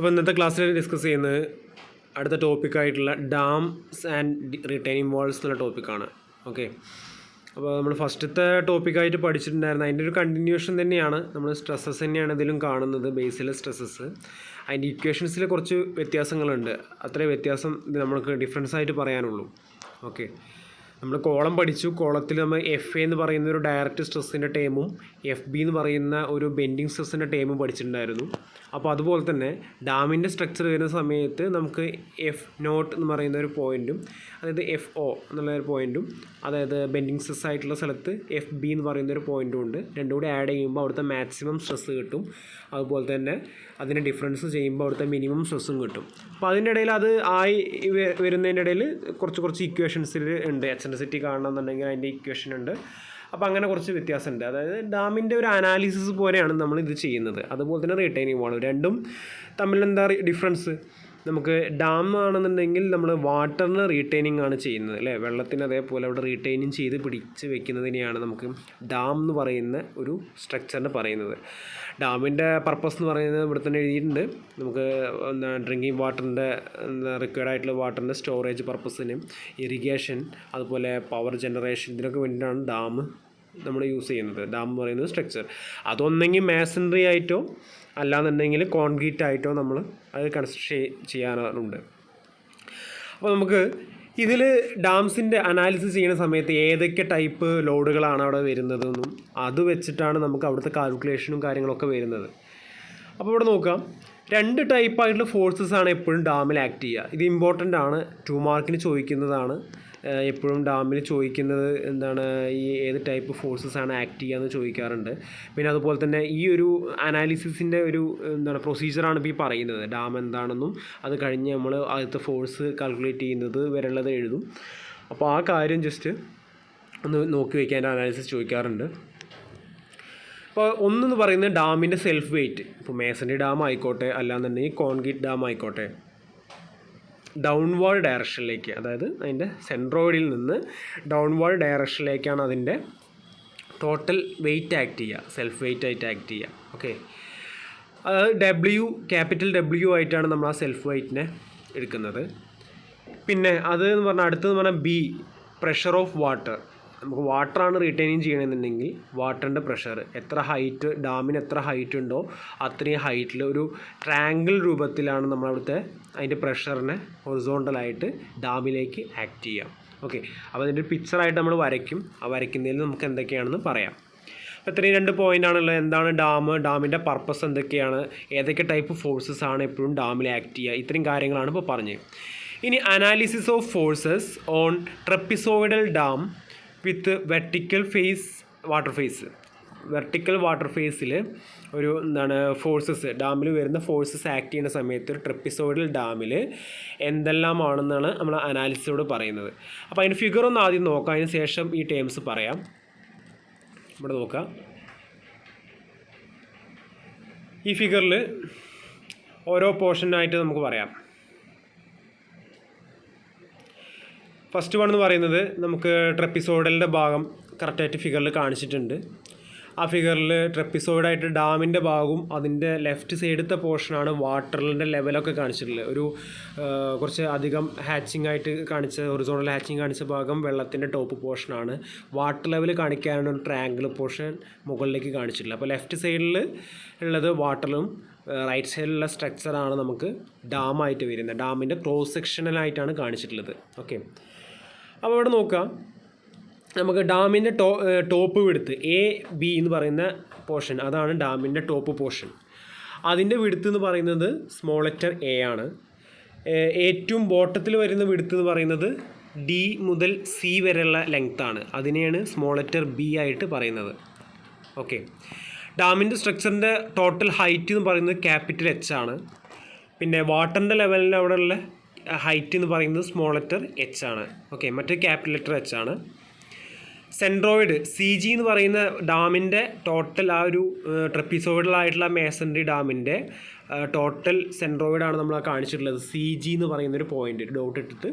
അപ്പോൾ ഇന്നത്തെ ക്ലാസ്സിൽ ഡിസ്കസ് ചെയ്യുന്നത് അടുത്ത ടോപ്പിക്കായിട്ടുള്ള ഡാംസ് ആൻഡ് റിട്ടൈനിങ് വാൾസ് എന്നുള്ള ടോപ്പിക്കാണ്. ഓക്കെ, അപ്പോൾ നമ്മൾ ഫസ്റ്റത്തെ ടോപ്പിക്കായിട്ട് പഠിച്ചിട്ടുണ്ടായിരുന്നു. അതിൻ്റെ ഒരു കണ്ടിന്യൂഷൻ തന്നെയാണ്. നമ്മൾ സ്ട്രെസ്സസ് തന്നെയാണ് ഇതിലും കാണുന്നത്, ബേസിലെ സ്ട്രെസ്സസ്. അതിൻ്റെ ഇക്വേഷൻസിൽ കുറച്ച് വ്യത്യാസങ്ങളുണ്ട്. അത്രേ വ്യത്യാസം ഇത് നമുക്ക് ഡിഫറൻസ് ആയിട്ട് പറയാനുള്ളൂ. ഓക്കെ, നമ്മൾ കോളം പഠിച്ചു. കോളത്തിൽ നമ്മൾ എഫ് എ എന്ന് പറയുന്ന ഒരു ഡയറക്റ്റ് സ്ട്രെസ്സിൻ്റെ ടേമും എഫ് ബി എന്ന് പറയുന്ന ഒരു ബെൻഡിങ് സ്ട്രെസ്സിൻ്റെ ടേമും പഠിച്ചിട്ടുണ്ടായിരുന്നു. അപ്പോൾ അതുപോലെ തന്നെ ഡാമിൻ്റെ സ്ട്രക്ചർ വരുന്ന സമയത്ത് നമുക്ക് എഫ് നോട്ട് എന്ന് പറയുന്ന ഒരു പോയിൻറ്റും, അതായത് എഫ് ഒ എന്നുള്ള ഒരു പോയിൻറ്റും, അതായത് ബെൻഡിങ് സ്ട്രെസ് ആയിട്ടുള്ള സ്ഥലത്ത് എഫ് ബി എന്ന് പറയുന്ന ഒരു പോയിൻറ്റും ഉണ്ട്. രണ്ടും കൂടി ആഡ് ചെയ്യുമ്പോൾ അവിടുത്തെ മാക്സിമം സ്ട്രെസ്സ് കിട്ടും. അതുപോലെ തന്നെ അതിൻ്റെ ഡിഫറൻസ് ചെയ്യുമ്പോൾ അവിടുത്തെ മിനിമം സ്ട്രെസ്സും കിട്ടും. അപ്പോൾ അതിൻ്റെ ഇടയിൽ അത് ആയി വരുന്നതിൻ്റെ ഇടയിൽ കുറച്ച് ഇക്വേഷൻസിൽ ഉണ്ട്. എക്സെൻട്രിസിറ്റി കാണണമെന്നുണ്ടെങ്കിൽ അതിൻ്റെ ഇക്വേഷൻ ഉണ്ട്. അപ്പോൾ അങ്ങനെ കുറച്ച് വ്യത്യാസമുണ്ട്. അതായത് ഡാമിൻ്റെ ഒരു അനാലിസിസ് പോലെയാണ് നമ്മൾ ഇത് ചെയ്യുന്നത്. അതുപോലെ തന്നെ റിട്ടൈനിങ് വാൾ, രണ്ടും തമ്മിൽ എന്താ ഡിഫറൻസ്? നമുക്ക് ഡാം ആണെന്നുണ്ടെങ്കിൽ നമ്മൾ വാട്ടറിന് റീറ്റെയിനിങ് ആണ് ചെയ്യുന്നത്, അല്ലേ? വെള്ളത്തിന് അതേപോലെ അവിടെ റീറ്റെയിനിങ് ചെയ്ത് പിടിച്ച് വെക്കുന്നതിനെയാണ് നമുക്ക് ഡാം എന്ന് പറയുന്ന ഒരു സ്ട്രക്ചറിന് പറയുന്നത്. ഡാമിൻ്റെ പർപ്പസ് എന്ന് പറയുന്നത് ഇവിടെ തന്നെ എഴുതിയിട്ടുണ്ട്. നമുക്ക് ഡ്രിങ്കിങ് വാട്ടറിൻ്റെ റിക്വയർഡ് ആയിട്ടുള്ള വാട്ടറിൻ്റെ സ്റ്റോറേജ് പർപ്പസിന്, ഇറിഗേഷൻ, അതുപോലെ പവർ ജനറേഷൻ, ഇതിനൊക്കെ വേണ്ടിയിട്ടാണ് ഡാം നമ്മൾ യൂസ് ചെയ്യുന്നത്. ഡാം എന്ന് പറയുന്നത് സ്ട്രക്ചർ അതൊന്നെങ്കിൽ മാസണറി ആയിട്ടോ അല്ലാന്നുണ്ടെങ്കിൽ കോൺക്രീറ്റ് ആയിട്ടോ നമ്മൾ അത് കൺസ്ട്രക്ട് ചെയ്യാറുണ്ട്. അപ്പോൾ നമുക്ക് ഇതിൽ ഡാംസിൻ്റെ അനാലിസിസ് ചെയ്യുന്ന സമയത്ത് ഏതൊക്കെ ടൈപ്പ് ലോഡുകളാണ് അവിടെ വരുന്നതെന്നും അത് വെച്ചിട്ടാണ് നമുക്ക് അവിടുത്തെ കാൽക്കുലേഷനും കാര്യങ്ങളൊക്കെ വരുന്നത്. അപ്പോൾ ഇവിടെ നോക്കാം, രണ്ട് ടൈപ്പായിട്ടുള്ള ഫോഴ്സസ് ആണ് എപ്പോഴും ഡാമിൽ ആക്ട് ചെയ്യുക. ഇത് ഇമ്പോർട്ടൻ്റ് ആണ്, 2 മാർക്കിന് ചോദിക്കുന്നതാണ്. എപ്പോഴും ഡാമിൽ ചോദിക്കുന്നത് എന്താണ്, ഈ ഏത് ടൈപ്പ് ഫോഴ്സസ് ആണ് ആക്ട് ചെയ്യുക എന്ന് ചോദിക്കാറുണ്ട്. പിന്നെ അതുപോലെ തന്നെ ഈ ഒരു അനാലിസിസിൻ്റെ ഒരു പ്രൊസീജിയറാണ് ഇപ്പോൾ ഈ പറയുന്നത്. ഡാം എന്താണെന്നും അത് കഴിഞ്ഞ് നമ്മൾ ആദ്യത്തെ ഫോഴ്സ് കാൽക്കുലേറ്റ് ചെയ്യുന്നത് വരെയുള്ളത് എഴുതും. അപ്പോൾ ആ കാര്യം ജസ്റ്റ് ഒന്ന് നോക്കി വയ്ക്കാൻ എൻ്റെ അനാലിസിസ് ചോദിക്കാറുണ്ട്. അപ്പോൾ ഒന്നെന്ന് പറയുന്നത് ഡാമിൻ്റെ സെൽഫ് വെയ്റ്റ്. ഇപ്പോൾ മേസണറി ഡാം ആയിക്കോട്ടെ അല്ലാന്നുണ്ടെങ്കിൽ കോൺക്രീറ്റ് ഡാം ആയിക്കോട്ടെ, ഡൗൺവേർഡ് ഡയറക്ഷനിലേക്ക്, അതായത് അതിൻ്റെ സെൻട്രോയിഡിൽ നിന്ന് ഡൗൺവേർഡ് ഡയറക്ഷനിലേക്കാണ് അതിൻ്റെ ടോട്ടൽ വെയ്റ്റ് ആക്ട് ചെയ്യുക, സെൽഫ് വെയ്റ്റ് ആയിട്ട് ആക്ട് ചെയ്യുക. ഓക്കെ, അതായത് ക്യാപിറ്റൽ ഡബ്ല്യു ആയിട്ടാണ് നമ്മൾ ആ സെൽഫ് വെയ്റ്റിനെ എടുക്കുന്നത്. പിന്നെ അത് എന്ന് പറഞ്ഞാൽ അടുത്തതെന്ന് പറഞ്ഞാൽ ബി, പ്രഷർ ഓഫ് വാട്ടർ. നമുക്ക് വാട്ടറാണ് റീറ്റെയിനിങ് ചെയ്യണമെന്നുണ്ടെങ്കിൽ വാട്ടറിൻ്റെ പ്രഷർ, എത്ര ഹൈറ്റ്, ഡാമിന് എത്ര ഹൈറ്റ് ഉണ്ടോ അത്രയും ഹൈറ്റിൽ ഒരു ട്രയാങ്കിൾ രൂപത്തിലാണ് നമ്മളവിടുത്തെ അതിൻ്റെ പ്രഷറിനെ ഹൊറിസോണ്ടലായിട്ട് ഡാമിലേക്ക് ആക്ട് ചെയ്യാം. ഓക്കെ, അപ്പോൾ അതിൻ്റെ ഒരു പിക്ചറായിട്ട് നമ്മൾ വരയ്ക്കും. ആ വരയ്ക്കുന്നതിൽ നമുക്ക് എന്തൊക്കെയാണെന്ന് പറയാം. അപ്പോൾ ഇത്രയും 2 പോയിൻ്റാണുള്ളത്. എന്താണ് ഡാം, ഡാമിൻ്റെ പർപ്പസ് എന്തൊക്കെയാണ്, ഏതൊക്കെ ടൈപ്പ് ഫോഴ്സസ് ആണ് എപ്പോഴും ഡാമിൽ ആക്ട് ചെയ്യുക, ഇത്രയും കാര്യങ്ങളാണ് ഇപ്പോൾ പറഞ്ഞത്. ഇനി analysis of forces on trapezoidal dam with vertical water ഫേസിൽ ഒരു ഫോഴ്സസ്, ഡാമിൽ വരുന്ന ഫോഴ്സസ് ആക്ട് ചെയ്യുന്ന സമയത്ത് ഒരു ട്രപ്പിസോയിഡൽ ഡാമിൽ എന്തെല്ലാമാണെന്നാണ് നമ്മൾ അനാലിസിസോട് പറയുന്നത്. അപ്പോൾ അതിൻ്റെ ഫിഗർ ഒന്ന് ആദ്യം നോക്കാം, അതിന് ശേഷം ഈ ടേംസ് പറയാം. ഇവിടെ നോക്കാം, ഈ ഫിഗറിൽ ഓരോ പോർഷനായിട്ട് നമുക്ക് പറയാം. ഫസ്റ്റ് വൺ എന്ന് പറയുന്നത് നമുക്ക് ട്രപ്പിസോയിഡലിൻ്റെ ഭാഗം കറക്റ്റായിട്ട് ഫിഗറിൽ കാണിച്ചിട്ടുണ്ട്. ആ ഫിഗറിൽ ട്രപ്പിസോയിഡായിട്ട് ഡാമിൻ്റെ ഭാഗവും അതിൻ്റെ ലെഫ്റ്റ് സൈഡത്തെ പോർഷനാണ് വാട്ടറിൻ്റെ ലെവലൊക്കെ കാണിച്ചിട്ടുള്ളത്. ഒരു കുറച്ച് അധികം ഹാച്ചിങ് ആയിട്ട് കാണിച്ച, ഹൊറിസോണ്ടൽ ഹാച്ചിങ് കാണിച്ച ഭാഗം വെള്ളത്തിൻ്റെ ടോപ്പ് പോർഷനാണ്. വാട്ടർ ലെവൽ കാണിക്കാനാണ് ഒരു ട്രയാങ്കിൾ പോർഷൻ മുകളിലേക്ക് കാണിച്ചിട്ടുള്ളത്. അപ്പോൾ ലെഫ്റ്റ് സൈഡിൽ ഉള്ളത് വാട്ടറും റൈറ്റ് സൈഡിലുള്ള സ്ട്രക്ചറാണ് നമുക്ക് ഡാമായിട്ട് വരുന്നത്. ഡാമിൻ്റെ ക്രോസ് സെക്ഷനലായിട്ടാണ് കാണിച്ചിട്ടുള്ളത്. ഓക്കെ, അപ്പോൾ ഇവിടെ നോക്കാം, നമുക്ക് ഡാമിൻ്റെ ടോപ്പ് വിഡ്ത്ത് AB എന്ന് പറയുന്ന പോർഷൻ, അതാണ് ഡാമിൻ്റെ ടോപ്പ് പോർഷൻ. അതിൻ്റെ വിഡ്ത്ത് എന്ന് പറയുന്നത് സ്മോൾ ലെറ്റർ A ആണ്. ഏറ്റവും ബോട്ടത്തിൽ വരുന്ന വിഡ്ത്ത് എന്ന് പറയുന്നത് D മുതൽ C വരെയുള്ള ലെങ്ത്താണ്. അതിനെയാണ് സ്മോൾ ലെറ്റർ B ആയിട്ട് പറയുന്നത്. ഓക്കെ, ഡാമിൻ്റെ സ്ട്രക്ചറിൻ്റെ ടോട്ടൽ ഹൈറ്റ് എന്ന് പറയുന്നത് ക്യാപിറ്റൽ H ആണ്. പിന്നെ വാട്ടറിൻ്റെ ലെവലിൻ്റെ അവിടെയുള്ള ഹൈറ്റ് എന്ന് പറയുന്നത് സ്മോൾ ലെറ്റർ H ആണ്. ഓക്കെ, മറ്റേ ക്യാപിറ്റൽ ലെറ്റർ H ആണ്. സെൻട്രോയിഡ് CG എന്ന് പറയുന്ന ഡാമിൻ്റെ ടോട്ടൽ, ആ ഒരു ട്രപ്പിസോയിഡലായിട്ടുള്ള മേസണറി ഡാമിൻ്റെ ടോട്ടൽ സെൻട്രോയിഡാണ് നമ്മൾ കാണിച്ചിട്ടുള്ളത്. CG എന്ന് പറയുന്നൊരു പോയിൻ്റ് ഡോട്ട് ഇട്ടിട്ട്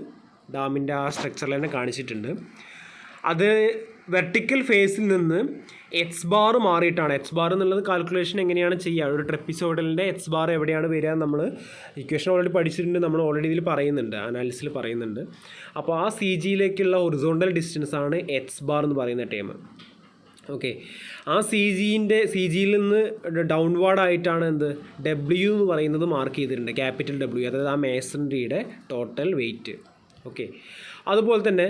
ഡാമിൻ്റെ ആ സ്ട്രക്ചറിൽ തന്നെ കാണിച്ചിട്ടുണ്ട്. അത് വെർട്ടിക്കൽ ഫേസിൽ നിന്ന് എക്സ് ബാർ മാറിയിട്ടാണ്. എക്സ് ബാർ എന്നുള്ളത് കാൽക്കുലേഷൻ എങ്ങനെയാണ് ചെയ്യുക, ഒരു ട്രെപ്പിസോഡലിൻ്റെ എക്സ് ബാർ എവിടെയാണ് വരിക നമ്മൾ ഇക്വേഷൻ ഓൾറെഡി പഠിച്ചിട്ടുണ്ട്, നമ്മൾ ഓൾറെഡി ഇതിൽ പറയുന്നുണ്ട്, അനാലിസിൽ പറയുന്നുണ്ട്. അപ്പോൾ ആ സി ജിയിലേക്കുള്ള ഹൊറിസോണ്ടൽ ഡിസ്റ്റൻസ് ആണ് എക്സ് ബാർ എന്ന് പറയുന്ന ടേം. ഓക്കെ, ആ സി ജിയിൽ നിന്ന് ഡൗൺവാർഡ് ആയിട്ടാണ് എന്ത് ഡബ്ല്യു എന്ന് പറയുന്നത് മാർക്ക് ചെയ്തിട്ടുണ്ട്, ക്യാപിറ്റൽ ഡബ്ല്യു, അതായത് ആ മേസൺറിയുടെ ടോട്ടൽ വെയിറ്റ്. ഓക്കെ, അതുപോലെ തന്നെ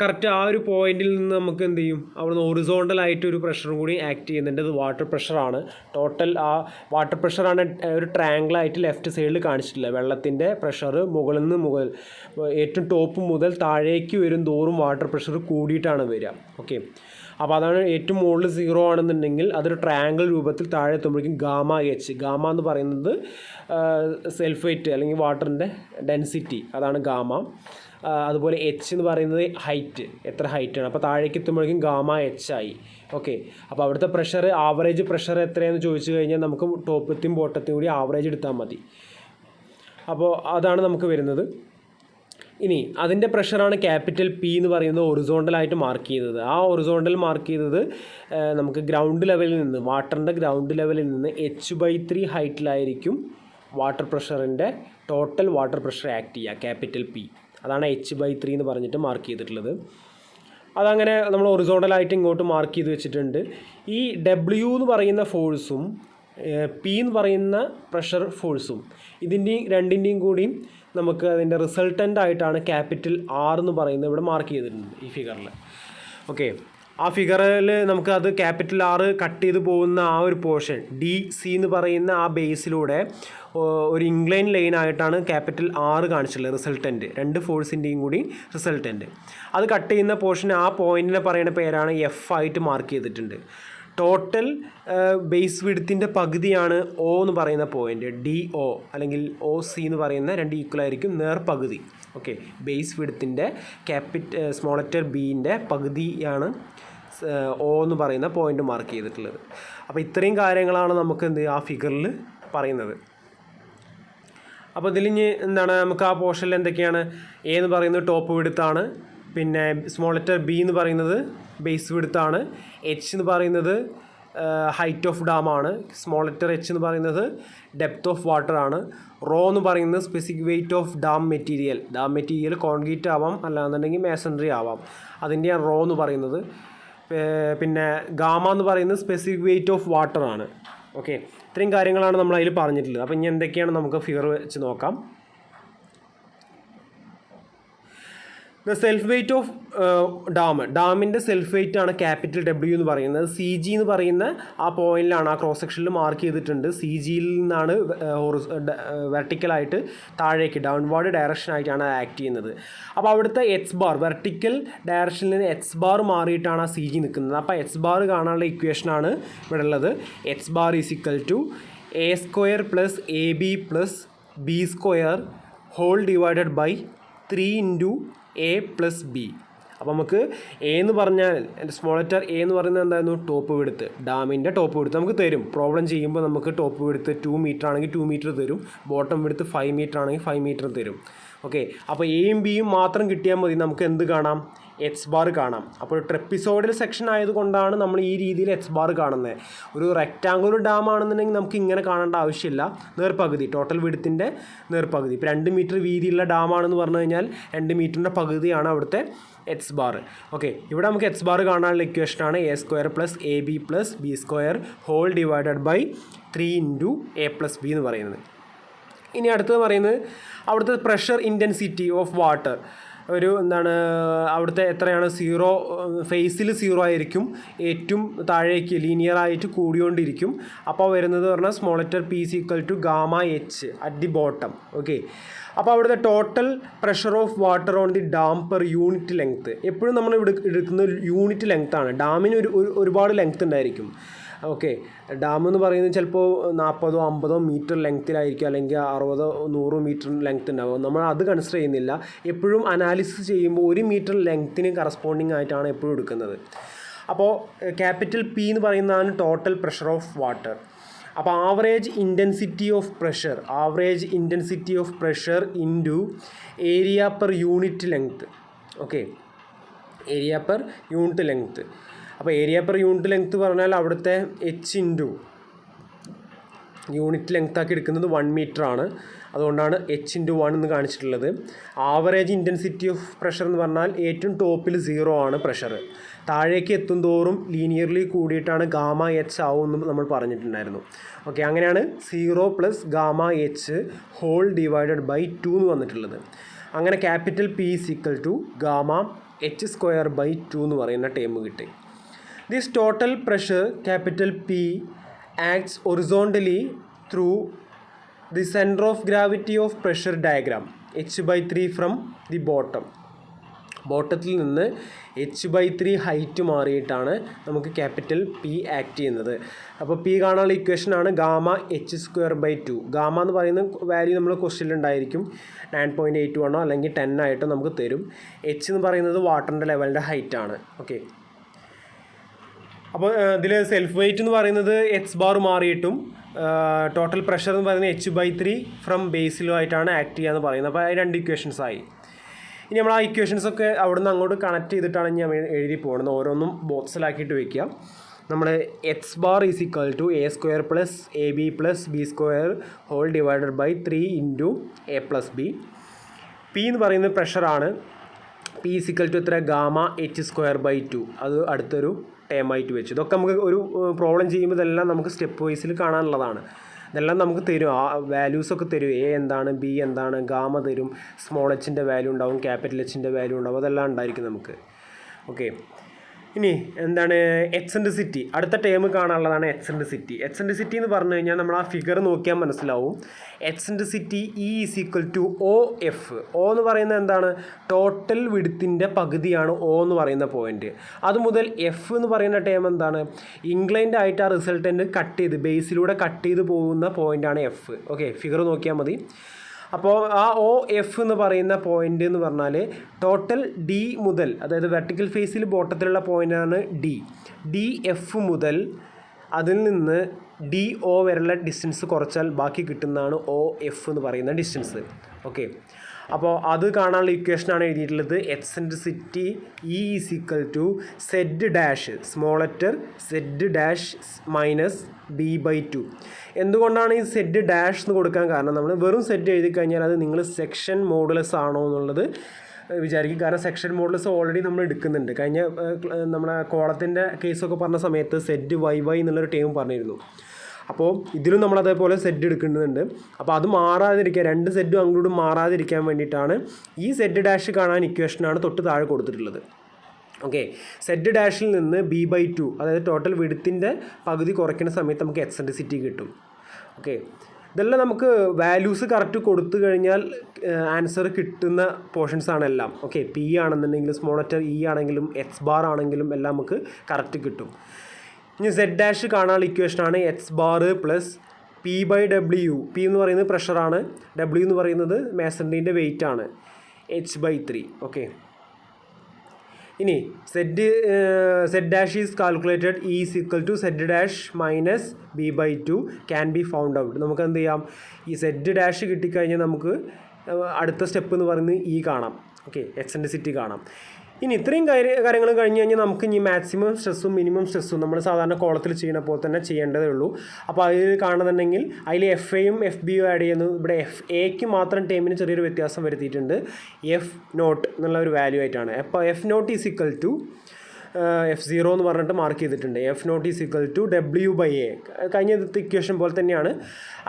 കറക്റ്റ് ആ ഒരു പോയിന്റിൽ നിന്ന് നമുക്ക് എന്ത് ചെയ്യും, അവിടുന്ന് ഹൊറിസോണ്ടലായിട്ട് ഒരു പ്രഷറും കൂടി ആക്ട് ചെയ്യുന്നുണ്ട്. അത് വാട്ടർ പ്രഷറാണ്. ടോട്ടൽ ആ വാട്ടർ പ്രഷറാണ് ഒരു ട്രയാങ്കിളായിട്ട് ലെഫ്റ്റ് സൈഡിൽ കാണിച്ചിട്ടില്ല. വെള്ളത്തിൻ്റെ പ്രഷർ മുകളിൽ നിന്ന് ഏറ്റവും ടോപ്പ് മുതൽ താഴേക്ക് വരും തോറും വാട്ടർ പ്രഷർ കൂടിയിട്ടാണ് വരിക. ഓക്കെ, അപ്പോൾ അതാണ് ഏറ്റവും മുകളിൽ 0 ആണെന്നുണ്ടെങ്കിൽ അതൊരു ട്രയാങ്കിൾ രൂപത്തിൽ താഴെ എത്തുമ്പോഴേക്കും ഗാമ എച്ച്, ഗാമ എന്ന് പറയുന്നത് സൾഫേറ്റ് അല്ലെങ്കിൽ വാട്ടറിൻ്റെ ഡെൻസിറ്റി, അതാണ് ഗാമ. അതുപോലെ എച്ച് എന്ന് പറയുന്നത് ഹൈറ്റ്, എത്ര ഹൈറ്റാണ്. അപ്പോൾ താഴേക്ക് എത്തുമ്പോഴേക്കും ഗാമ എച്ച് ആയി. ഓക്കെ, അപ്പോൾ അവിടുത്തെ പ്രഷർ, ആവറേജ് പ്രഷർ എത്രയാണെന്ന് ചോദിച്ചു കഴിഞ്ഞാൽ നമുക്ക് ടോപ്പത്തെയും ബോട്ടത്തെയും കൂടി ആവറേജ് എടുത്താൽ മതി. അപ്പോൾ അതാണ് നമുക്ക് വരുന്നത്. ഇനി അതിൻ്റെ പ്രഷറാണ് ക്യാപിറ്റൽ പി എന്ന് പറയുന്നത് ഹൊറിസോണ്ടലായിട്ട് മാർക്ക് ചെയ്തത്. ആ ഹൊറിസോണ്ടൽ മാർക്ക് ചെയ്തത് നമുക്ക് ഗ്രൗണ്ട് ലെവലിൽ നിന്ന്, വാട്ടറിൻ്റെ ഗ്രൗണ്ട് ലെവലിൽ നിന്ന് h/3 ഹൈറ്റിലായിരിക്കും വാട്ടർ പ്രഷറിൻ്റെ ടോട്ടൽ വാട്ടർ പ്രഷർ ആക്ട് ചെയ്യുക, ക്യാപിറ്റൽ പി. അതാണ് h/3 എന്ന് പറഞ്ഞിട്ട് മാർക്ക് ചെയ്തിട്ടുള്ളത്. അതങ്ങനെ നമ്മൾ ഹൊറിസോണ്ടലായിട്ട് ഇങ്ങോട്ട് മാർക്ക് ചെയ്ത് വെച്ചിട്ടുണ്ട്. ഈ ഡബ്ല്യു എന്ന് പറയുന്ന ഫോഴ്സും പി എന്ന് പറയുന്ന പ്രഷർ ഫോഴ്സും രണ്ടിൻ്റെയും കൂടിയും നമുക്ക് അതിൻ്റെ റിസൾട്ടൻ്റ് ആയിട്ടാണ് ക്യാപിറ്റൽ ആർ എന്ന് പറയുന്നത് ഇവിടെ മാർക്ക് ചെയ്തിട്ടുണ്ട് ഈ ഫിഗറിൽ. ഓക്കെ, ആ ഫിഗറിൽ നമുക്ക് അത് ക്യാപിറ്റൽ ആർ കട്ട് ചെയ്ത് പോകുന്ന ആ ഒരു പോർഷൻ ഡി സി എന്ന് പറയുന്ന ആ ബേസിലൂടെ ഒരു ഇൻക്ലൈൻ ലൈനായിട്ടാണ് ക്യാപിറ്റൽ ആർ കാണിച്ചിട്ടുള്ളത്, റിസൾട്ടൻ്റ്, രണ്ട് ഫോഴ്സിൻ്റെയും കൂടി റിസൾട്ടൻ്റ്. അത് കട്ട് ചെയ്യുന്ന പോർഷൻ ആ പോയിൻറ്റിനെ പറയുന്ന പേരാണ് എഫ് ആയിട്ട് മാർക്ക് ചെയ്തിട്ടുണ്ട്. ടോട്ടൽ ബേസ് വിഡ്ത്തിൻ്റെ പകുതിയാണ് ഒ എന്ന് പറയുന്ന പോയിൻ്റ്, ഡി ഒ അല്ലെങ്കിൽ ഒ സി എന്ന് പറയുന്ന രണ്ട് ഈക്വൽ ആയിരിക്കും, നേർപകുതി. ഓക്കെ, ബേസ് വിഡ്ത്തിൻ്റെ സ്മോൾ ലെറ്റർ ബീൻ്റെ പകുതിയാണ് ഒ എന്ന് പറയുന്ന പോയിൻ്റ് മാർക്ക് ചെയ്തിട്ടുള്ളത്. അപ്പോൾ ഇത്രയും കാര്യങ്ങളാണ് നമുക്ക് ആ ഫിഗറിൽ പറയുന്നത്. അപ്പോൾ ഇതിലിഞ്ഞ് എന്താണ്, നമുക്ക് ആ പോർഷനിൽ എന്തൊക്കെയാണ്, എ എന്ന് പറയുന്നത് ടോപ്പ് വിഡ്ത്താണ്, പിന്നെ സ്മോൾ ലെറ്റർ ബി എന്ന് പറയുന്നത് ബേസ് വിഡ്ത്താണ്, എച്ച് എന്ന് പറയുന്നത് ഹൈറ്റ് ഓഫ് ഡാമാണ്, സ്മോൾ ലെറ്റർ എച്ച് എന്ന് പറയുന്നത് ഡെപ്ത് ഓഫ് വാട്ടർ ആണ്, റോ എന്ന് പറയുന്നത് specific weight of dam material concrete ആവാം, അല്ലാന്നുണ്ടെങ്കിൽ മേസൺറി ആവാം, അതിൻ്റെയാണ് റോ എന്ന് പറയുന്നത്. പിന്നെ ഗാമ എന്ന് പറയുന്നത് സ്പെസിഫിക് വെയിറ്റ് ഓഫ് വാട്ടർ ആണ്. ഓക്കെ, ഇത്രയും കാര്യങ്ങളാണ് നമ്മൾ അതിൽ പറഞ്ഞിട്ടുള്ളത്. അപ്പോൾ ഇനി എന്തൊക്കെയാണ് നമുക്ക് ഫിഗർ വെച്ച് നോക്കാം. സെൽഫ് വെയിറ്റ് ഓഫ് ഡാമിൻ്റെ സെൽഫ് വെയിറ്റ് ആണ് ക്യാപിറ്റൽ ഡബ്ല്യു എന്ന് പറയുന്നത്. സി ജി എന്ന് പറയുന്ന ആ പോയിന്റിലാണ്, ആ ക്രോസ് സെക്ഷനിൽ മാർക്ക് ചെയ്തിട്ടുണ്ട്. സി ജിയിൽ നിന്നാണ് വെർട്ടിക്കലായിട്ട് താഴേക്ക് ഡൗൺവാർഡ് ഡയറക്ഷനായിട്ടാണ് ആക്ട് ചെയ്യുന്നത്. അപ്പോൾ അവിടുത്തെ എക്സ് ബാർ, വെർട്ടിക്കൽ ഡയറക്ഷനിൽ നിന്ന് എക്സ് ബാർ മാറിയിട്ടാണ് ആ സി ജി നിൽക്കുന്നത്. അപ്പോൾ എക്സ് ബാർ കാണാനുള്ള ഇക്വേഷനാണ് ഇവിടെ ഉള്ളത്. X bar is equal to A square plus A B plus B square whole divided by 3 into A plus B. അപ്പോൾ നമുക്ക് എ എന്ന് പറഞ്ഞാൽ സ്മോൾ ലെറ്റർ എ എന്ന് പറയുന്നത് എന്തായിരുന്നു, ടോപ്പ് വിഡ്ത്ത്, ഡാമിൻ്റെ ടോപ്പ് വിഡ്ത്ത് നമുക്ക് തരും. പ്രോബ്ലം ചെയ്യുമ്പോൾ നമുക്ക് ടോപ്പ് വിഡ്ത്ത് 2 മീറ്റർ ആണെങ്കിൽ 2 മീറ്റർ തരും, ബോട്ടം വിഡ്ത്ത് 5 മീറ്റർ ആണെങ്കിൽ 5 മീറ്റർ തരും. ഓക്കെ, അപ്പോൾ എയും ബിയും മാത്രം കിട്ടിയാൽ മതി, നമുക്ക് എന്ത് കാണാം, എക്സ് ബാർ കാണാം. അപ്പോൾ ട്രെപ്പിസോഡിയൽ സെക്ഷൻ ആയതുകൊണ്ടാണ് നമ്മൾ ഈ രീതിയിൽ എക്സ് ബാർ കാണുന്നത്. ഒരു റെക്റ്റാങ്കുലർ ഡാം ആണെന്നുണ്ടെങ്കിൽ നമുക്ക് ഇങ്ങനെ കാണേണ്ട ആവശ്യമില്ല, നേർപകുതി, ടോട്ടൽ വിഡ്ത്തിൻ്റെ നേർപകുതി. ഇപ്പോൾ 2 മീറ്റർ വീതിയുള്ള ഡാമാണെന്ന് പറഞ്ഞു കഴിഞ്ഞാൽ 2 മീറ്ററിൻ്റെ പകുതിയാണ് അവിടുത്തെ എക്സ് ബാർ. ഓക്കെ, ഇവിടെ നമുക്ക് എക്സ് ബാർ കാണാനുള്ള ഇക്വേഷനാണ് A square plus A B plus B square whole divided by 3 into A plus B എന്ന് പറയുന്നത്. ഇനി അടുത്തത് പറയുന്നത് അവിടുത്തെ പ്രഷർ ഇൻറ്റൻസിറ്റി ഓഫ് വാട്ടർ, ഒരു എന്താണ് അവിടുത്തെ എത്രയാണ്, 0 ഫേസിൽ 0 ആയിരിക്കും, ഏറ്റവും താഴേക്ക് ലീനിയറായിട്ട് കൂടിക്കൊണ്ടിരിക്കും. അപ്പോൾ വരുന്നത് പറഞ്ഞാൽ small letter P is equal to gamma H at the bottom. Okay, അപ്പോൾ അവിടുത്തെ total pressure of water on the dam per unit length, എപ്പോഴും നമ്മൾ ഇവിടെ എടുക്കുന്ന യൂണിറ്റ് ലെങ്ത്താണ്. ഡാമിന് ഒരുപാട് ലെങ്ത്ത് ഉണ്ടായിരിക്കും. ഓക്കെ, ഡാം എന്ന് പറയുന്നത് ചിലപ്പോൾ 40 50 മീറ്റർ ലെങ്ത്തിലായിരിക്കും, അല്ലെങ്കിൽ 60 100 മീറ്റർ ലെങ്ത്ത് ഉണ്ടാവും. നമ്മൾ അത് കൺസിഡർ ചെയ്യുന്നില്ല. എപ്പോഴും അനാലിസിസ് ചെയ്യുമ്പോൾ 1 മീറ്റർ ലെങ്ത്തിന് കറസ്പോണ്ടിങ് ആയിട്ടാണ് എപ്പോഴും എടുക്കുന്നത്. അപ്പോൾ ക്യാപിറ്റൽ പി എന്ന് പറയുന്നതാണ് ടോട്ടൽ പ്രഷർ ഓഫ് വാട്ടർ. അപ്പോൾ average intensity of pressure into area per unit length. Okay, area per unit length. അപ്പോൾ ഏരിയ പെർ യൂണിറ്റ് ലെങ്ത്ത് പറഞ്ഞാൽ അവിടുത്തെ എച്ച് ഇൻറ്റു യൂണിറ്റ് ലെങ്ത് ആക്കി എടുക്കുന്നത് 1 മീറ്റർ ആണ്. അതുകൊണ്ടാണ് H/1 എന്ന് കാണിച്ചിട്ടുള്ളത്. ആവറേജ് ഇൻറ്റൻസിറ്റി ഓഫ് പ്രഷർ എന്ന് പറഞ്ഞാൽ ഏറ്റവും ടോപ്പിൽ 0 ആണ് പ്രഷർ. താഴേക്ക് എത്തും തോറും ലീനിയർലി കൂടിയിട്ടാണ് ഗാമ എച്ച് ആവുമെന്ന് നമ്മൾ പറഞ്ഞിട്ടുണ്ടായിരുന്നു. ഓക്കെ, അങ്ങനെയാണ് 0 + gamma H whole divided by 2 എന്ന് വന്നിട്ടുള്ളത്. അങ്ങനെ ക്യാപിറ്റൽ P = ഗാമ H²/2 എന്ന് പറയുന്ന ടേം കിട്ടി. This total pressure capital P acts horizontally through the center of gravity of pressure diagram h/3 from the bottom. ബോട്ടത്തിൽ നിന്ന് h/3 ഹൈറ്റ് മാറിയിട്ടാണ് നമുക്ക് capital P act ചെയ്യുന്നത്. അപ്പോൾ P കാണാനുള്ള ഇക്വേഷനാണ് ഗാമ H²/2. ഗാമ എന്ന് പറയുന്ന വാല്യൂ നമ്മൾ ക്വസ്റ്റ്യനിൽ ഉണ്ടായിരിക്കും. 9.81 അല്ലെങ്കിൽ 10 ആയിട്ടോ നമുക്ക് തരും. H എന്ന് പറയുന്നത് വാട്ടറിൻ്റെ ലെവലിൻ്റെ ഹൈറ്റാണ്. ഓക്കെ, അപ്പോൾ ഇതിൽ സെൽഫ് വെയിറ്റ് എന്ന് പറയുന്നത് h ബാർ മാറിയിട്ടും ടോട്ടൽ പ്രഷർ എന്ന് പറയുന്നത് h/3 ഫ്രം ബേസിലുമായിട്ടാണ് ആക്ട് ചെയ്യുക എന്ന് പറയുന്നത്. അപ്പോൾ അത് 2 ഇക്വേഷൻസ് ആയി. ഇനി നമ്മൾ ആ ഇക്വേഷൻസൊക്കെ അവിടെ നിന്ന് അങ്ങോട്ട് കണക്ട് ചെയ്തിട്ടാണ് ഞാൻ എഴുതി പോകുന്നത്. ഓരോന്നും ബോക്സിലാക്കിയിട്ട് വയ്ക്കുക. നമ്മൾ h bar = a² + ab + b² whole divided by 3 × a + b. P എന്ന് പറയുന്നത് പ്രഷറാണ്. P = എത്ര? Gamma H²/2. അത് അടുത്തൊരു ടേമായിട്ട് വെച്ചു. ഇതൊക്കെ നമുക്ക് ഒരു പ്രോബ്ലം ചെയ്യുമ്പോൾ ഇതെല്ലാം നമുക്ക് സ്റ്റെപ്പ് വൈസിൽ കാണാനുള്ളതാണ്. ഇതെല്ലാം നമുക്ക് തരും, ആ വാല്യൂസൊക്കെ തരും. എ എന്താണ്, ബി എന്താണ്, ഗാമ തരും, സ്മോൾ എച്ചിൻ്റെ വാല്യൂ ഉണ്ടാവും, ക്യാപിറ്റൽ എച്ചിൻ്റെ വാല്യൂ ഉണ്ടാവും, അതെല്ലാം ഉണ്ടായിരിക്കും നമുക്ക്. ഓക്കെ, ഇനി എന്താണ് എക്സെൻട്രിസിറ്റി? അടുത്ത ടേം കാണാനുള്ളതാണ് എക്സെൻട്രിസിറ്റി. എക്സെൻട്രിസിറ്റി എന്ന് പറഞ്ഞു കഴിഞ്ഞാൽ നമ്മൾ ആ ഫിഗർ നോക്കിയാൽ മനസ്സിലാവും. Eccentricity E = OF. O എന്ന് പറയുന്നത് എന്താണ്? ടോട്ടൽ വിഡ്ത്തിൻ്റെ പകുതിയാണ് O എന്ന് പറയുന്ന പോയിന്റ്. അതുമുതൽ F എന്ന് പറയുന്ന ടേം എന്താണ്? ഇൻക്ലൈൻഡ് ആയിട്ട് ആ റിസൾട്ടൻ്റ് കട്ട് ചെയ്ത് ബേസിലൂടെ കട്ട് ചെയ്ത് പോകുന്ന പോയിൻ്റാണ് F. ഓക്കെ, ഫിഗർ നോക്കിയാൽ മതി. അപ്പോൾ ആ OF എന്ന് പറയുന്ന പോയിൻ്റ് എന്ന് പറഞ്ഞാൽ ടോട്ടൽ D മുതൽ, അതായത് വെർട്ടിക്കൽ ഫേസിൽ ബോട്ടത്തിലുള്ള പോയിൻ്റാണ് DF മുതൽ അതിൽ നിന്ന് DO വരെയുള്ള ഡിസ്റ്റൻസ് കുറച്ചാൽ ബാക്കി കിട്ടുന്നതാണ് OF എന്ന് പറയുന്ന ഡിസ്റ്റൻസ്. ഓക്കെ, അപ്പോൾ അത് കാണാനുള്ള ഇക്വേഷനാണ് എഴുതിയിട്ടുള്ളത്. Eccentricity E = Z-, small letter Z- - B/2. എന്തുകൊണ്ടാണ് ഈ Z- എന്ന് കൊടുക്കാൻ കാരണം? നമ്മൾ വെറും Z എഴുതി കഴിഞ്ഞാൽ അത് നിങ്ങൾ സെക്ഷൻ മോഡുലസ് ആണോ എന്നുള്ളത് വിചാരിക്കും. കാരണം സെക്ഷൻ മോഡുലസ് ഓൾറെഡി നമ്മൾ എടുക്കുന്നുണ്ട്. കഴിഞ്ഞ നമ്മുടെ കോളത്തിൻ്റെ കേസൊക്കെ പറഞ്ഞ സമയത്ത് ZYY എന്നുള്ളൊരു ടേം പറഞ്ഞിരുന്നു. അപ്പോൾ ഇതിലും നമ്മൾ അതേപോലെ Z എടുക്കുന്നുണ്ട്. അപ്പോൾ അത് മാറാതിരിക്കാൻ, 2 Z അങ്ങോട്ടും മാറാതിരിക്കാൻ വേണ്ടിയിട്ടാണ് ഈ Z- കാണാൻ ഇക്വേഷനാണ് തൊട്ട് താഴെ കൊടുത്തിട്ടുള്ളത്. ഓക്കെ, Z- നിന്ന് B/2, അതായത് ടോട്ടൽ വിഡ്ത്തിൻ്റെ പകുതി കുറയ്ക്കുന്ന സമയത്ത് നമുക്ക് എക്സെൻട്രിസിറ്റി കിട്ടും. ഓക്കെ, ഇതെല്ലാം നമുക്ക് വാല്യൂസ് കറക്റ്റ് കൊടുത്തു കഴിഞ്ഞാൽ ആൻസർ കിട്ടുന്ന പോർഷൻസ് ആണ് എല്ലാം. ഓക്കെ, P ആണെന്നുണ്ടെങ്കിലും സ്മോൾ ലെറ്റർ E ആണെങ്കിലും H ബാർ ആണെങ്കിലും എല്ലാം നമുക്ക് കറക്റ്റ് കിട്ടും. ഇനി Z- കാണാനുള്ള ഇക്വേഷനാണ് H ബാർ + P/W. P എന്ന് പറയുന്നത് പ്രഷറാണ്, W എന്ന് പറയുന്നത് മേസൺറീൻ്റെ വെയിറ്റ് ആണ്, H/3. ഓക്കെ, ഇനി Z- is calculated. E = Z- - B/2 can be found out. നമുക്ക് എന്ത് ചെയ്യാം? ഈ Z- കിട്ടിക്കഴിഞ്ഞാൽ നമുക്ക് അടുത്ത സ്റ്റെപ്പ് എന്ന് പറയുന്നത് E കാണാം. ഓക്കെ, എക്സെൻട്രിസിറ്റി കാണാം. ഇനി ഇത്രയും കാര്യങ്ങൾ കഴിഞ്ഞ് കഴിഞ്ഞാൽ നമുക്ക് ഇനി മാക്സിമം സ്ട്രെസ്സും മിനിമം സ്ട്രെസ്സും നമ്മൾ സാധാരണ കോളത്തിൽ ചെയ്യുന്ന പോലെ തന്നെ ചെയ്യേണ്ടതേ ഉള്ളൂ. അപ്പോൾ അതിൽ കാണുന്നുണ്ടെങ്കിൽ അതിൽ FAയും FBയും ആഡ് ചെയ്യുന്നു. ഇവിടെ FAക്ക് മാത്രം ടൈമിന് ചെറിയൊരു വ്യത്യാസം വരുത്തിയിട്ടുണ്ട്. F0 എന്നുള്ള ഒരു വാല്യൂ ആയിട്ടാണ്. അപ്പോൾ F0 = F0 എന്ന് പറഞ്ഞിട്ട് മാർക്ക് ചെയ്തിട്ടുണ്ട്. F0 = W/A. കഴിഞ്ഞ ഇക്വേഷൻ പോലെ തന്നെയാണ്.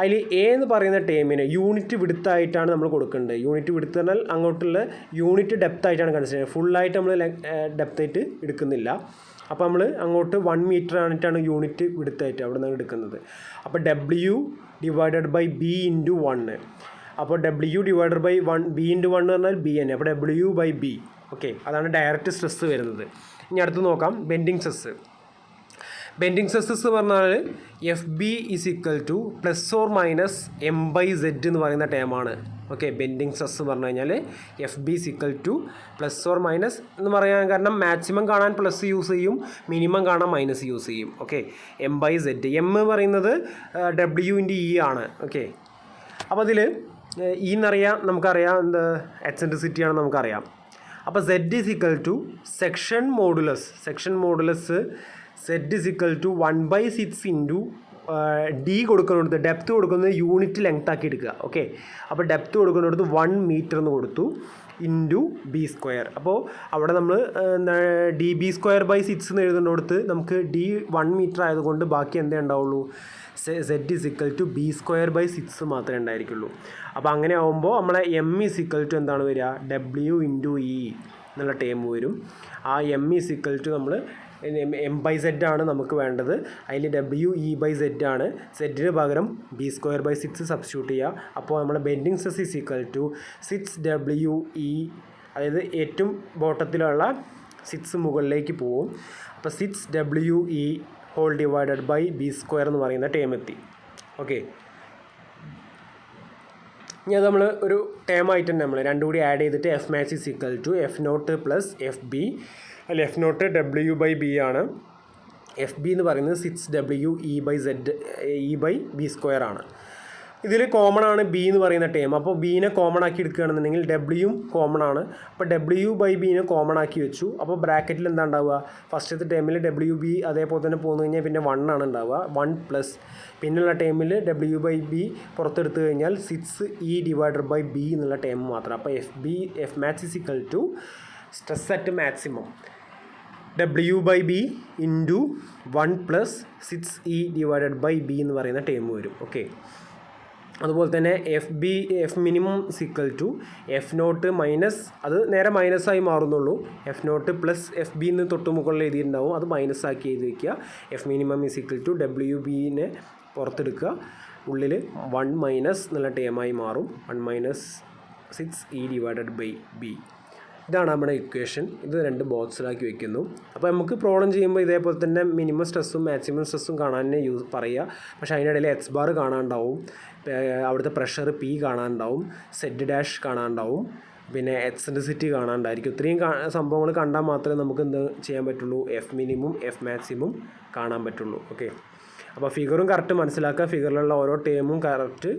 അതിൽ A എന്ന് പറയുന്ന ടേമിന് യൂണിറ്റ് വിഡ്ത്തായിട്ടാണ് നമ്മൾ കൊടുക്കേണ്ടത്. യൂണിറ്റ് വിഡ്ത്ത് പറഞ്ഞാൽ അങ്ങോട്ടുള്ള യൂണിറ്റ് ഡെപ്ത് ആയിട്ടാണ് കൺസിഡർ ചെയ്യുന്നത്. ഫുള്ളായിട്ട് നമ്മൾ ഡെപ്തായിട്ട് എടുക്കുന്നില്ല. അപ്പോൾ നമ്മൾ അങ്ങോട്ട് 1 മീറ്റർ ആയിട്ടാണ് യൂണിറ്റ് വിഡ്ത്തായിട്ട് അവിടെ നിന്ന് എടുക്കുന്നത്. അപ്പോൾ W/B × 1. അപ്പോൾ W/1 B × 1 എന്ന് പറഞ്ഞാൽ B തന്നെ. അപ്പോൾ W/B. ഓക്കെ, അതാണ് ഡയറക്റ്റ് സ്ട്രെസ്സ് വരുന്നത്. ഇനി അടുത്ത് നോക്കാം ബെൻഡിങ് സ്ട്രെസ്സ്. ബെൻഡിങ് സ്ട്രെസ്സസ് പറഞ്ഞാൽ FB = ± M/Z എന്ന് പറയുന്ന ടേമാണ്. ഓക്കെ, ബെൻഡിങ് സ്ട്രെസ് പറഞ്ഞു കഴിഞ്ഞാൽ FB = ± എന്ന് പറയാൻ കാരണം മാക്സിമം കാണാൻ പ്ലസ് യൂസ് ചെയ്യും, മിനിമം കാണാൻ മൈനസ് യൂസ് ചെയ്യും. Okay, M/Z. M പറയുന്നത് W × E ആണ്. ഓക്കെ, അപ്പോൾ അതിൽ E എന്നറിയാം, നമുക്കറിയാം എന്ത് എക്സെൻട്രിസിറ്റി ആണെന്ന് നമുക്കറിയാം. അപ്പോൾ Z is equal to section modulus Z is equal to 1/6 into D കൊടുക്കുന്നിടത്ത് ഡെപ്ത് കൊടുക്കുന്നത് യൂണിറ്റ് ലെങ്ത് ആക്കി എടുക്കുക. ഓക്കെ, അപ്പോൾ ഡെപ്ത് കൊടുക്കുന്നിടത്ത് 1 മീറ്റർ എന്ന് കൊടുത്തു ഇൻറ്റു B². അപ്പോൾ അവിടെ നമ്മൾ DB²/6 എന്ന് എഴുതുന്നിടത്ത് നമുക്ക് D 1 മീറ്റർ ആയതുകൊണ്ട് ബാക്കി എന്തേ ഉണ്ടാവുള്ളൂ, Z is equal to B²/6 മാത്രമേ ഉണ്ടായിരിക്കുള്ളൂ. അപ്പോൾ അങ്ങനെ ആകുമ്പോൾ നമ്മളെ M ഈസ് ഈക്വൽ ടു എന്താണ് വരിക, W ഇൻറ്റു E എന്നുള്ള ടേം വരും. ആ M ഈസ് ഈക്വൽ ടു നമ്മൾ M/Z ആണ് നമുക്ക് വേണ്ടത്, അതിൽ WE/Z ആണ്. സെറ്റിന് പകരം B²/6 സബ്സ്റ്റിറ്റ്യൂട്ട് ചെയ്യുക. അപ്പോൾ നമ്മുടെ bending stress is equal to 6WE, അതായത് ഏറ്റവും ബോട്ടത്തിലുള്ള 6 മുകളിലേക്ക് പോവും. അപ്പോൾ 6WE whole divided by B² എന്ന് പറയുന്ന ടേം എത്തി. ഓക്കെ, ഇനി അത് നമ്മൾ ഒരു ടേമായിട്ട് തന്നെ നമ്മൾ രണ്ടും കൂടി ആഡ് ചെയ്തിട്ട് Fmax is equal to F0 plus FB. അതിൽ F0 W/B ആണ്, FB എന്ന് പറയുന്നത് 6WE/B² ആണ്. ഇതിൽ കോമൺ ആണ് B എന്ന് പറയുന്ന ടേം. അപ്പോൾ ബീനെ കോമൺ ആക്കി എടുക്കുകയാണെന്നുണ്ടെങ്കിൽ W കോമൺ ആണ്. അപ്പോൾ W/Bനെ കോമൺ ആക്കി വെച്ചു. അപ്പോൾ ബ്രാക്കറ്റിൽ എന്താ ഉണ്ടാവുക, ഫസ്റ്റത്തെ ടേമിൽ WB അതേപോലെ തന്നെ പോന്നു കഴിഞ്ഞാൽ പിന്നെ 1 ആണ് ഉണ്ടാവുക, 1 പ്ലസ് പിന്നുള്ള ടേമിൽ W/B പുറത്തെടുത്തു കഴിഞ്ഞാൽ 6E/B എന്നുള്ള ടേം മാത്രം. അപ്പോൾ Fmax is equal to stress at maximum W/B into 1 plus 6E/B എന്ന് പറയുന്ന ടേം വരും. ഓക്കെ, അതുപോലെ തന്നെ F minimum equal to F0 minus, അത് നേരെ മൈനസായി മാറുന്നുള്ളൂ. F0 പ്ലസ് FB എന്ന് തൊട്ട് മുകളിൽ എഴുതിയിട്ടുണ്ടാവും, അത് മൈനസ് ആക്കി എഴുതി വയ്ക്കുക. F minimum is equal to WBനെ പുറത്തെടുക്കുക, ഉള്ളിൽ 1 മൈനസ് എന്നുള്ള ടേമായി മാറും, 1 മൈനസ് 6E/B. ഇതാണ് നമ്മുടെ ഇക്വേഷൻ. ഇത് 2 ബോക്സിലാക്കി വെക്കുന്നു. അപ്പോൾ നമുക്ക് പ്രോബ്ലം ചെയ്യുമ്പോൾ ഇതേപോലെ തന്നെ മിനിമം സ്ട്രെസ്സും മാക്സിമം സ്ട്രെസ്സും കാണാൻ തന്നെ പറയുക. പക്ഷേ അതിനിടയിൽ H ബാർ കാണാനുണ്ടാവും, അവിടുത്തെ പ്രഷർ P കാണാനുണ്ടാവും, Z' കാണാനുണ്ടാവും, പിന്നെ എക്സെൻട്രിസിറ്റി കാണാനുണ്ടായിരിക്കും. ഇത്രയും സംഭവങ്ങൾ കണ്ടാൽ മാത്രമേ നമുക്ക് എന്ത് ചെയ്യാൻ പറ്റുള്ളൂ, F മിനിമം F മാക്സിമം കാണാൻ പറ്റുള്ളൂ. ഓക്കെ, അപ്പോൾ ഫിഗറും കറക്റ്റ് മനസ്സിലാക്കുക. ഫിഗറിലുള്ള ഓരോ ടേമും കറക്റ്റ്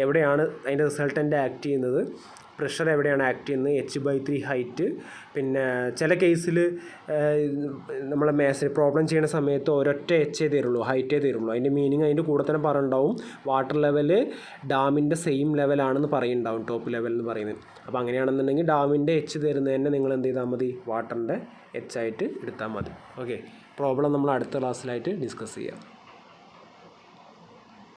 എവിടെയാണ് അതിൻ്റെ റിസൾട്ടൻ്റ് ആക്ട് ചെയ്യുന്നത്, പ്രഷർ എവിടെയാണ് ആക്ട് ചെയ്യുന്നത്, H/3 ഹൈറ്റ്. പിന്നെ ചില കേസിൽ നമ്മളെ പ്രോബ്ലം ചെയ്യുന്ന സമയത്ത് ഒരൊറ്റ H തരുള്ളൂ, ഹൈറ്റേ തരുള്ളൂ. അതിൻ്റെ മീനിങ് അതിൻ്റെ കൂടെ തന്നെ പറയുന്നുണ്ടാവും, വാട്ടർ ലെവൽ ഡാമിൻ്റെ സെയിം ലെവലാണെന്ന് പറയുന്നുണ്ടാവും, ടോപ്പ് ലെവൽ എന്ന് പറയുന്നത്. അപ്പോൾ അങ്ങനെയാണെന്നുണ്ടെങ്കിൽ ഡാമിൻ്റെ H തരുന്നത് തന്നെ നിങ്ങൾ എന്ത് ചെയ്താൽ മതി, വാട്ടറിൻ്റെ H ആയിട്ട് എടുത്താൽ മതി. ഓക്കെ, പ്രോബ്ലം നമ്മൾ അടുത്ത ക്ലാസ്സിലായിട്ട് ഡിസ്കസ് ചെയ്യാം.